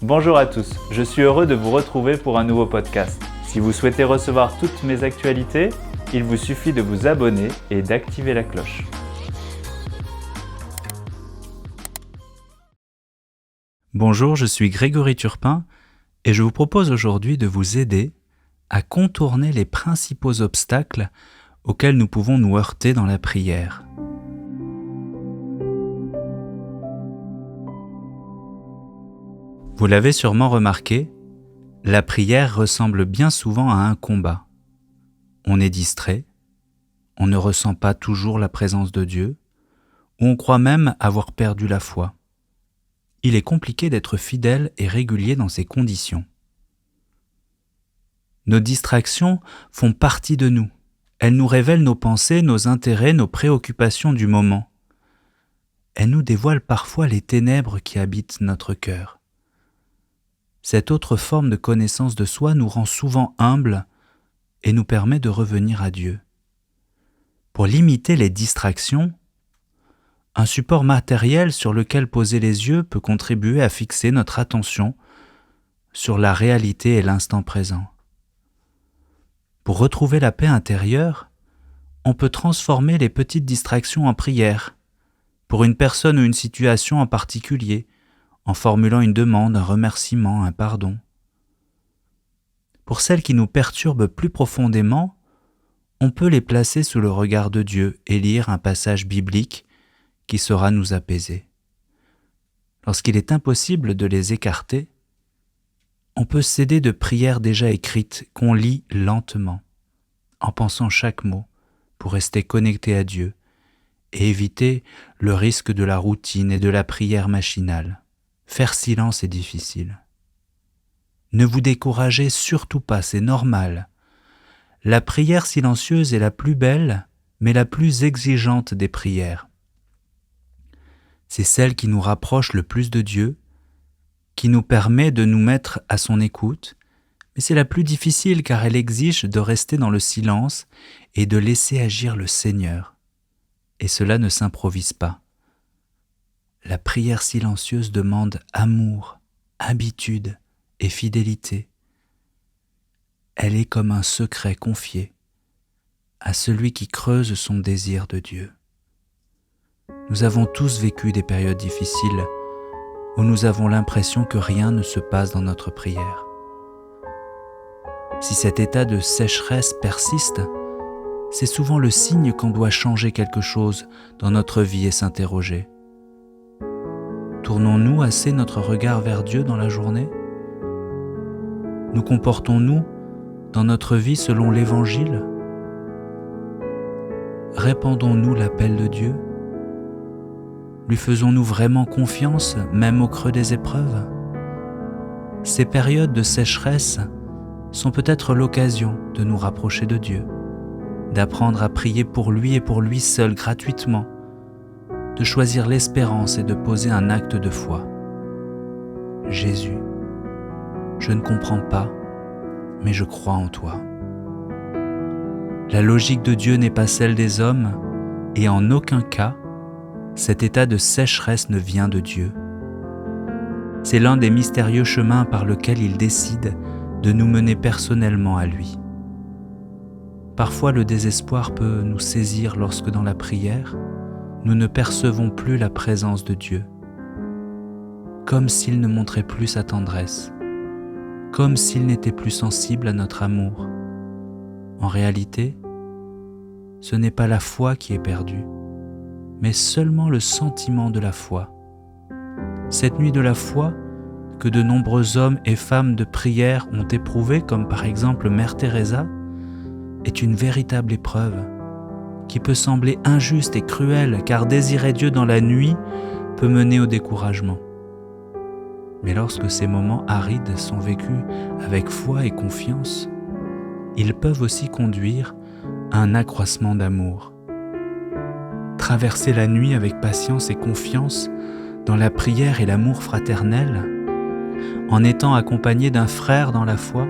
Bonjour à tous, je suis heureux de vous retrouver pour un nouveau podcast. Si vous souhaitez recevoir toutes mes actualités, il vous suffit de vous abonner et d'activer la cloche. Bonjour, je suis Grégory Turpin et je vous propose aujourd'hui de vous aider à contourner les principaux obstacles auxquels nous pouvons nous heurter dans la prière. Vous l'avez sûrement remarqué, la prière ressemble bien souvent à un combat. On est distrait, on ne ressent pas toujours la présence de Dieu, ou on croit même avoir perdu la foi. Il est compliqué d'être fidèle et régulier dans ces conditions. Nos distractions font partie de nous. Elles nous révèlent nos pensées, nos intérêts, nos préoccupations du moment. Elles nous dévoilent parfois les ténèbres qui habitent notre cœur. Cette autre forme de connaissance de soi nous rend souvent humbles et nous permet de revenir à Dieu. Pour limiter les distractions, un support matériel sur lequel poser les yeux peut contribuer à fixer notre attention sur la réalité et l'instant présent. Pour retrouver la paix intérieure, on peut transformer les petites distractions en prières, pour une personne ou une situation en particulier, en formulant une demande, un remerciement, un pardon. Pour celles qui nous perturbent plus profondément, on peut les placer sous le regard de Dieu et lire un passage biblique qui saura nous apaiser. Lorsqu'il est impossible de les écarter, on peut s'aider de prières déjà écrites qu'on lit lentement, en pensant chaque mot pour rester connecté à Dieu et éviter le risque de la routine et de la prière machinale. Faire silence est difficile. Ne vous découragez surtout pas, c'est normal. La prière silencieuse est la plus belle, mais la plus exigeante des prières. C'est celle qui nous rapproche le plus de Dieu, qui nous permet de nous mettre à son écoute, mais c'est la plus difficile car elle exige de rester dans le silence et de laisser agir le Seigneur. Et cela ne s'improvise pas. La prière silencieuse demande amour, habitude et fidélité. Elle est comme un secret confié à celui qui creuse son désir de Dieu. Nous avons tous vécu des périodes difficiles où nous avons l'impression que rien ne se passe dans notre prière. Si cet état de sécheresse persiste, c'est souvent le signe qu'on doit changer quelque chose dans notre vie et s'interroger. Tournons-nous assez notre regard vers Dieu dans la journée ? Nous comportons-nous dans notre vie selon l'Évangile ? Répandons-nous l'appel de Dieu ? Lui faisons-nous vraiment confiance, même au creux des épreuves ? Ces périodes de sécheresse sont peut-être l'occasion de nous rapprocher de Dieu, d'apprendre à prier pour lui et pour lui seul gratuitement, de choisir l'espérance et de poser un acte de foi. Jésus, je ne comprends pas, mais je crois en toi. La logique de Dieu n'est pas celle des hommes, et en aucun cas, cet état de sécheresse ne vient de Dieu. C'est l'un des mystérieux chemins par lequel il décide de nous mener personnellement à lui. Parfois, le désespoir peut nous saisir lorsque dans la prière, nous ne percevons plus la présence de Dieu, comme s'il ne montrait plus sa tendresse, comme s'il n'était plus sensible à notre amour. En réalité, ce n'est pas la foi qui est perdue, mais seulement le sentiment de la foi. Cette nuit de la foi que de nombreux hommes et femmes de prière ont éprouvée, comme par exemple Mère Teresa, est une véritable épreuve qui peut sembler injuste et cruelle, car désirer Dieu dans la nuit peut mener au découragement. Mais lorsque ces moments arides sont vécus avec foi et confiance, ils peuvent aussi conduire à un accroissement d'amour. Traverser la nuit avec patience et confiance dans la prière et l'amour fraternel, en étant accompagné d'un frère dans la foi,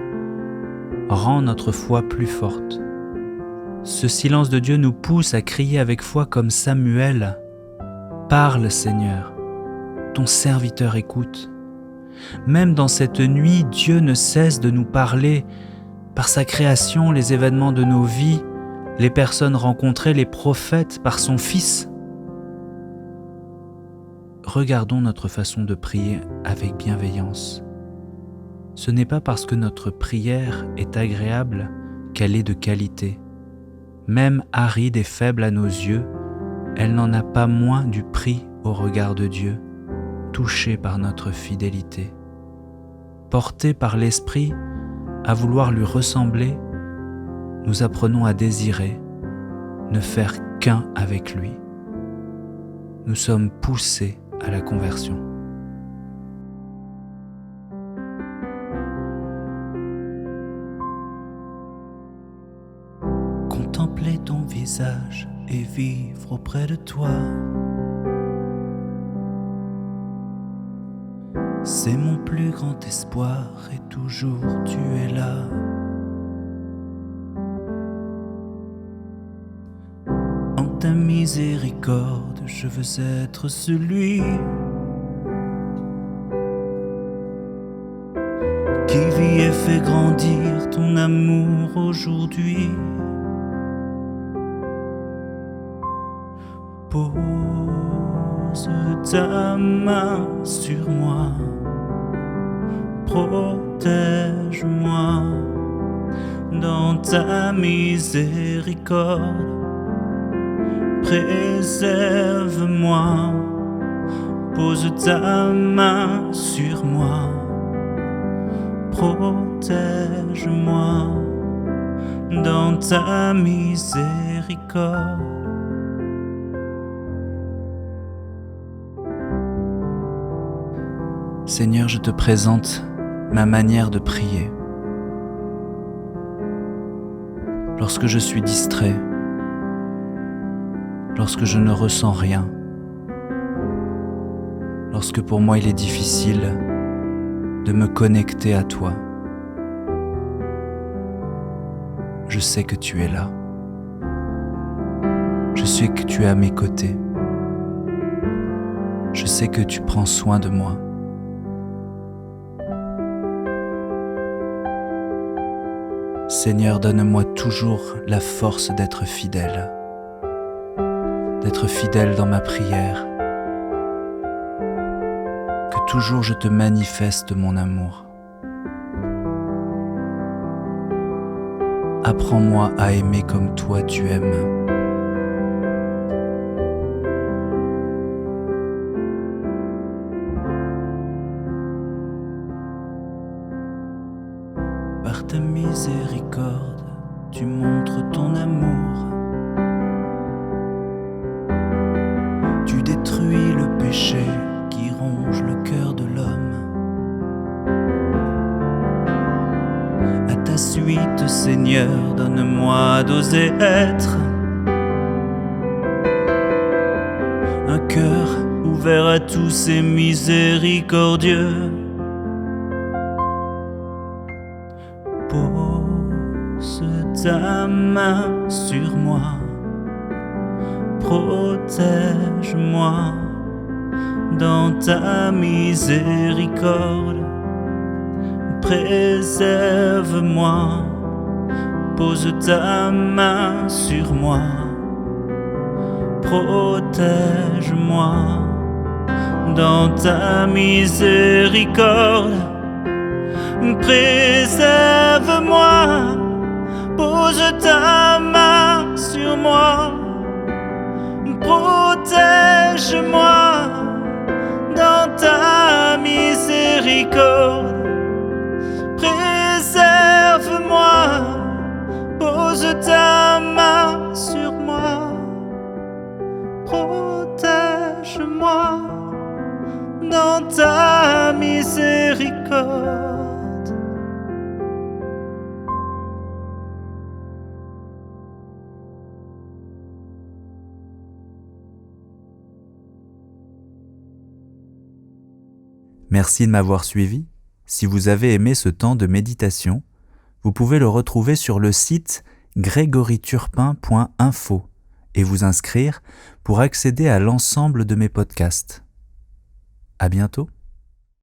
rend notre foi plus forte. Ce silence de Dieu nous pousse à crier avec foi comme Samuel. « Parle, Seigneur, ton serviteur écoute. » Même dans cette nuit, Dieu ne cesse de nous parler par sa création, les événements de nos vies, les personnes rencontrées, les prophètes, par son Fils. Regardons notre façon de prier avec bienveillance. Ce n'est pas parce que notre prière est agréable qu'elle est de qualité. Même aride et faible à nos yeux, elle n'en a pas moins du prix au regard de Dieu, touchée par notre fidélité. Portés par l'Esprit à vouloir lui ressembler, nous apprenons à désirer, ne faire qu'un avec lui. Nous sommes poussés à la conversion. Contempler ton visage et vivre auprès de toi, c'est mon plus grand espoir et toujours tu es là. En ta miséricorde, je veux être celui qui vit et fait grandir ton amour aujourd'hui. Pose ta main sur moi, protège-moi dans ta miséricorde, préserve-moi, pose ta main sur moi, protège-moi dans ta miséricorde. Seigneur, je te présente ma manière de prier. Lorsque je suis distrait, lorsque je ne ressens rien, lorsque pour moi il est difficile de me connecter à toi, je sais que tu es là. Je sais que tu es à mes côtés. Je sais que tu prends soin de moi. Seigneur, donne-moi toujours la force d'être fidèle dans ma prière, que toujours je te manifeste mon amour. Apprends-moi à aimer comme toi tu aimes. Par ta miséricorde, tu montres ton amour. Tu détruis le péché qui ronge le cœur de l'homme. À ta suite, Seigneur, donne-moi d'oser être un cœur ouvert à tous ces miséricordieux. Pose ta main sur moi, protège-moi dans ta miséricorde, préserve-moi, pose ta main sur moi, protège-moi dans ta miséricorde, préserve-moi, pose ta main sur moi, protège-moi dans ta miséricorde, préserve-moi, pose ta main sur moi, protège-moi dans ta miséricorde. Merci de m'avoir suivi. Si vous avez aimé ce temps de méditation, vous pouvez le retrouver sur le site grégoryturpin.info et vous inscrire pour accéder à l'ensemble de mes podcasts. À bientôt.